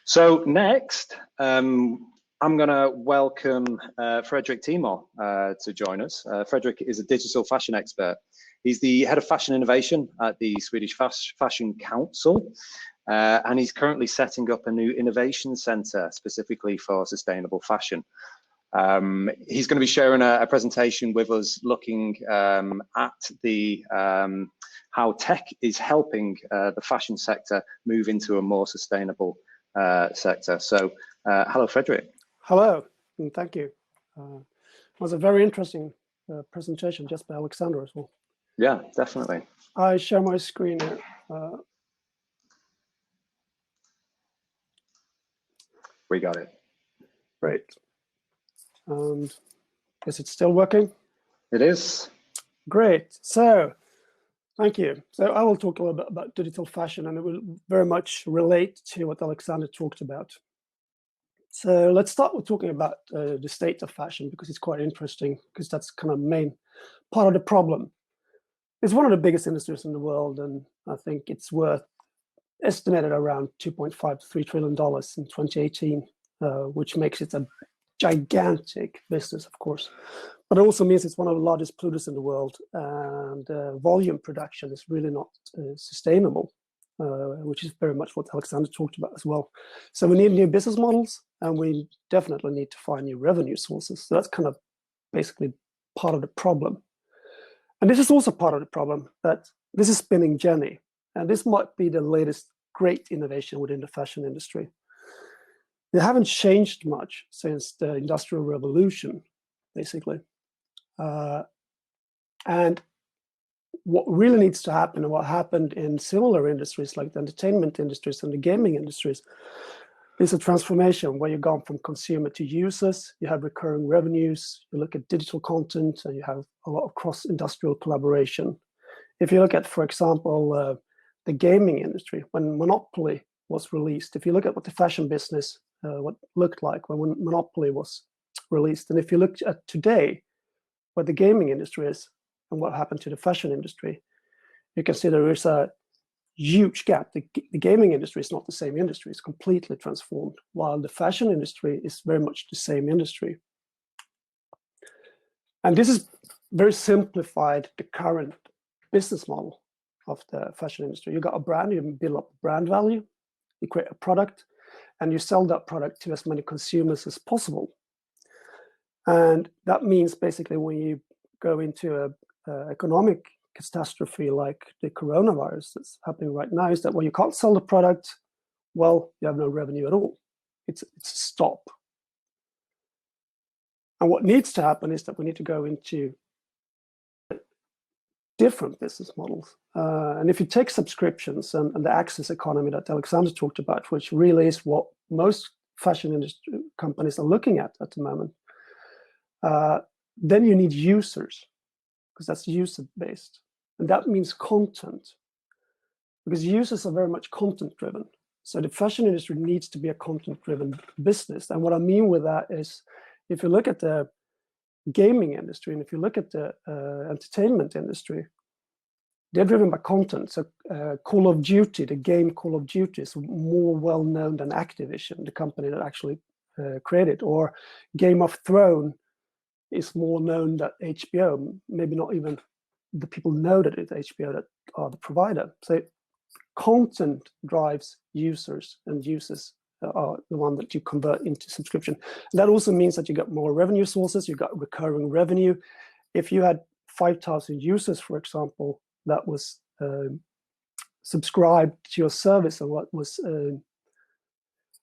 So next, I'm going to welcome Fredrik Timor to join us. Fredrik is a digital fashion expert. He's the head of fashion innovation at the Swedish Fashion Council, and he's currently setting up a new innovation center specifically for sustainable fashion. He's going to be sharing a presentation with us looking at the how tech is helping the fashion sector move into a more sustainable sector. So, hello, Fredrik. Hello, and thank you. It was a very interesting presentation just by Alexander as well. Yeah, definitely. I share my screen here. We got it. Great. Is it still working? It is. Great. So, thank you. So I will talk a little bit about digital fashion, and it will very much relate to what Alexander talked about. So let's start with talking about the state of fashion, because it's quite interesting, because that's kind of main part of the problem. It's one of the biggest industries in the world, and I think it's worth estimated around $2.5 to $3 trillion in 2018, which makes it a gigantic business, of course. But it also means it's one of the largest polluters in the world, and volume production is really not sustainable, which is very much what Alexander talked about as well. So we need new business models, and we definitely need to find new revenue sources. So that's kind of basically part of the problem. And this is also part of the problem, that this is spinning Jenny, and this might be the latest great innovation within the fashion industry. They haven't changed much since the Industrial Revolution, basically. And what really needs to happen, and what happened in similar industries like the entertainment industries and the gaming industries, is a transformation where you've gone from consumer to users, you have recurring revenues, you look at digital content, and you have a lot of cross-industrial collaboration. If you look at, for example, the gaming industry, when Monopoly was released, if you look at what the fashion business what looked like when Monopoly was released, and if you look at today, what the gaming industry is and what happened to the fashion industry, you can see there is a huge gap. The gaming industry is not the same industry, it's completely transformed, while the fashion industry is very much the same industry. And this is very simplified the current business model of the fashion industry. You got a brand, you build up brand value, you create a product, and you sell that product to as many consumers as possible. And that means basically when you go into an economic catastrophe like the coronavirus that's happening right now, is that when you can't sell the product, well, you have no revenue at all. It's a stop. And what needs to happen is that we need to go into different business models. And if you take subscriptions and the access economy that Alexander talked about, which really is what most fashion industry companies are looking at the moment, then you need users, because that's user-based. And that means content, because users are very much content-driven. So the fashion industry needs to be a content-driven business. And what I mean with that is, if you look at the gaming industry, and if you look at the entertainment industry, they're driven by content. So Call of Duty, the game Call of Duty, is more well-known than Activision, the company that actually created, or Game of Thrones is more known than HBO. Maybe not even the people know that it's HBO that are the provider. So content drives users, and users are the one that you convert into subscription. And that also means that you got more revenue sources, you got recurring revenue. If you had 5,000 users, for example, that was subscribed to your service, and what was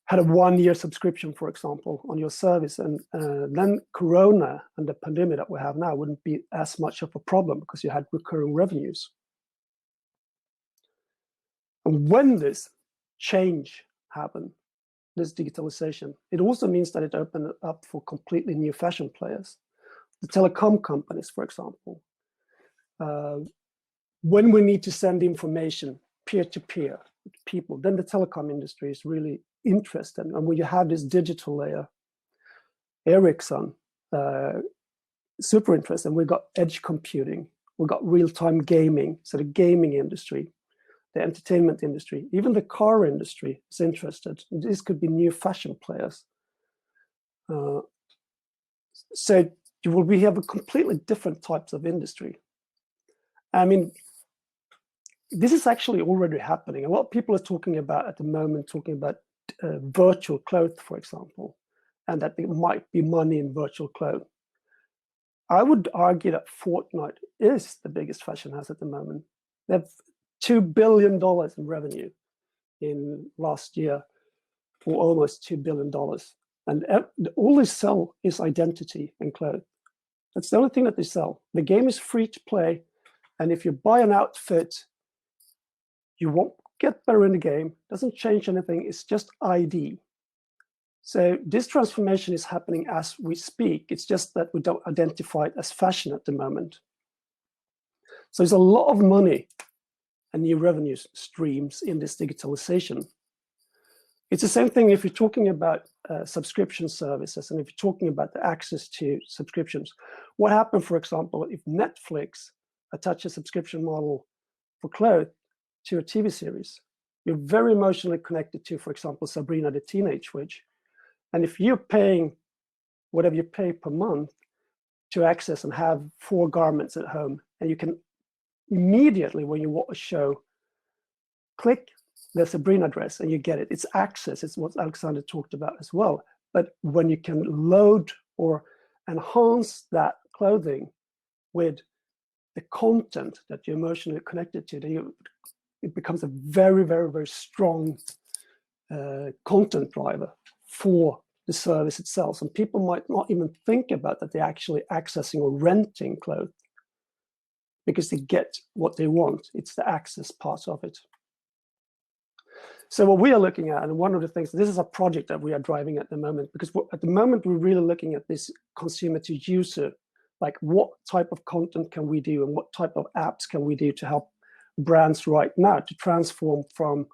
had a 1-year subscription, for example, on your service, and then Corona and the pandemic that we have now wouldn't be as much of a problem, because you had recurring revenues. And when this change happened, this digitalization, it also means that it opened up for completely new fashion players. The telecom companies, for example. When we need to send information peer-to-peer with people, then the telecom industry is really interested. And when you have this digital layer, Ericsson, super interested. We've got edge computing, we've got real-time gaming, so the gaming industry. the entertainment industry, even the car industry is interested. This could be new fashion players. So we have a completely different types of industry. I mean, this is actually already happening. A lot of people are talking about at the moment, talking about virtual clothes, for example, and that there might be money in virtual clothes. I would argue that Fortnite is the biggest fashion house at the moment. They have $2 billion in revenue in last year, for almost $2 billion. And all they sell is identity and clothes. That's the only thing that they sell. The game is free to play. And if you buy an outfit, you won't get better in the game. Doesn't change anything. It's just ID. So this transformation is happening as we speak. It's just that we don't identify it as fashion at the moment. So there's a lot of money and new revenue streams in this digitalization. It's the same thing if you're talking about subscription services and if you're talking about the access to subscriptions. What happened, for example, if Netflix attaches a subscription model for clothes to a TV series? You're very emotionally connected to, for example, Sabrina the Teenage Witch. And if you're paying whatever you pay per month to access and have 4 garments at home, and you can immediately, when you watch a show, click the Sabrina dress and you get it. It's access. It's what Alexander talked about as well. But when you can load or enhance that clothing with the content that you're emotionally connected to, then it becomes a very, very, very strong content driver for the service itself. And people might not even think about that they're actually accessing or renting clothes because they get what they want. It's the access part of it. So what we are looking at, and one of the things, this is a project that we are driving at the moment, because at the moment we're really looking at this consumer to user, like what type of content can we do and what type of apps can we do to help brands right now to transform from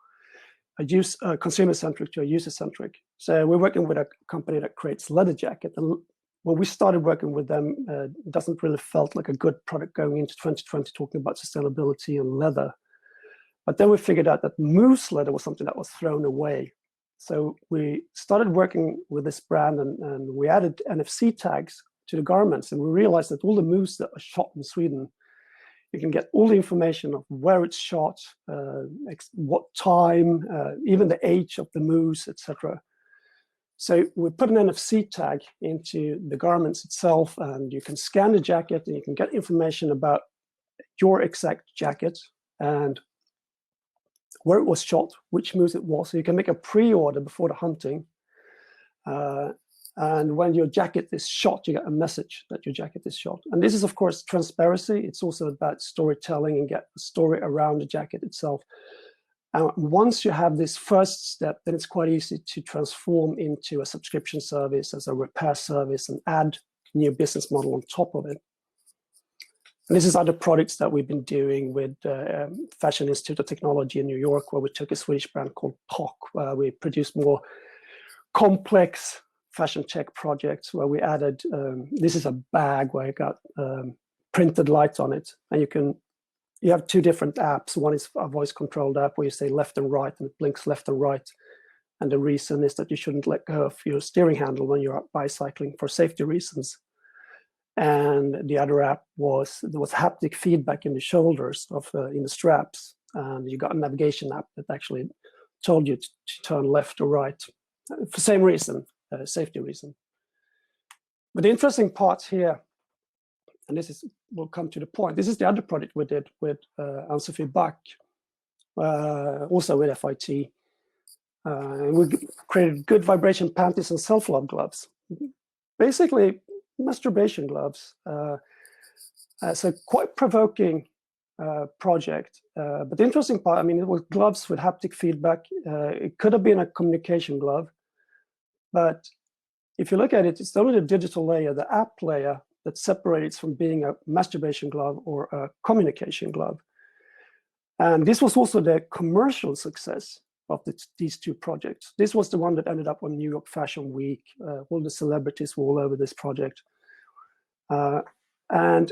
a consumer-centric to a user-centric. So we're working with a company that creates leather jacket. And when we started working with them, it doesn't really felt like a good product going into 2020, talking about sustainability and leather. But then we figured out that moose leather was something that was thrown away. So we started working with this brand and we added NFC tags to the garments. And we realized that all the moose that are shot in Sweden, you can get all the information of where it's shot, what time, even the age of the moose, etc. So we put an NFC tag into the garments itself, and you can scan the jacket and you can get information about your exact jacket and where it was shot, which moose it was. So you can make a pre-order before the hunting. And when your jacket is shot, you get a message that your jacket is shot. And this is, of course, transparency. It's also about storytelling and get the story around the jacket itself. And once you have this first step, then it's quite easy to transform into a subscription service as a repair service and add new business model on top of it. And this is other products that we've been doing with Fashion Institute of Technology in New York, where we took a Swedish brand called POC, where we produced more complex fashion tech projects, where we added, this is a bag where I got printed lights on it. And you have 2 different apps. One is a voice controlled app where you say left and right, and it blinks left and right. And the reason is that you shouldn't let go of your steering handle when you're bicycling for safety reasons. And the other app there was haptic feedback in the shoulders in the straps. And you got a navigation app that actually told you to turn left or right for the same reason, safety reason. But the interesting part here, and we'll come to the point, this is the other project we did with Anne-Sophie Bach, also with FIT. We created good vibration panties and self-love gloves. Basically, masturbation gloves. So quite provoking project. But the interesting part, I mean, it was gloves with haptic feedback. It could have been a communication glove. But if you look at it, it's only the digital layer, the app layer, that separates from being a masturbation glove or a communication glove. And this was also the commercial success of these 2 projects. This was the one that ended up on New York Fashion Week. All the celebrities were all over this project. And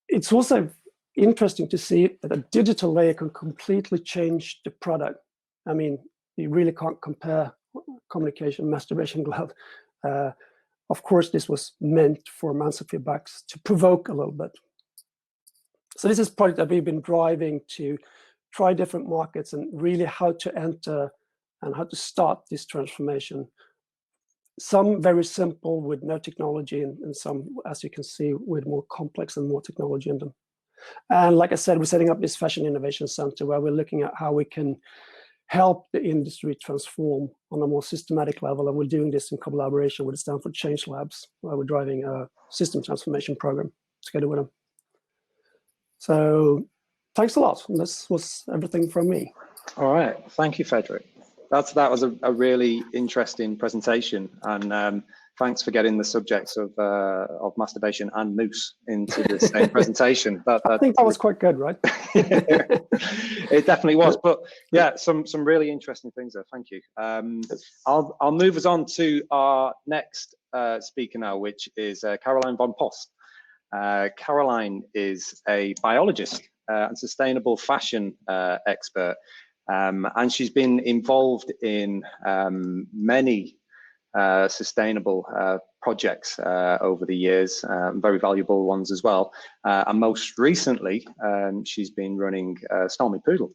it's also interesting to see that a digital layer can completely change the product. I mean, you really can't compare communication masturbation glove. Of course, this was meant for Mansa feedbacks to provoke a little bit. So this is a project that we've been driving to try different markets and really how to enter and how to start this transformation. Some very simple with no technology, and some, as you can see, with more complex and more technology in them. And like I said, we're setting up this Fashion Innovation Center where we're looking at how we can help the industry transform on a more systematic level. And we're doing this in collaboration with the Stanford Change Labs, where we're driving a system transformation program together with them. So thanks a lot. And this was everything from me. All right. Thank you, Fredrik. That was a really interesting presentation, and thanks for getting the subjects of masturbation and moose into the same presentation. I think that was quite good, right? It definitely was. But yeah, some really interesting things there. Thank you. I'll move us on to our next speaker now, which is Caroline von Post. Caroline is a biologist and sustainable fashion expert. And she's been involved in many sustainable projects over the years, very valuable ones as well. And most recently, she's been running Stormy Poodle.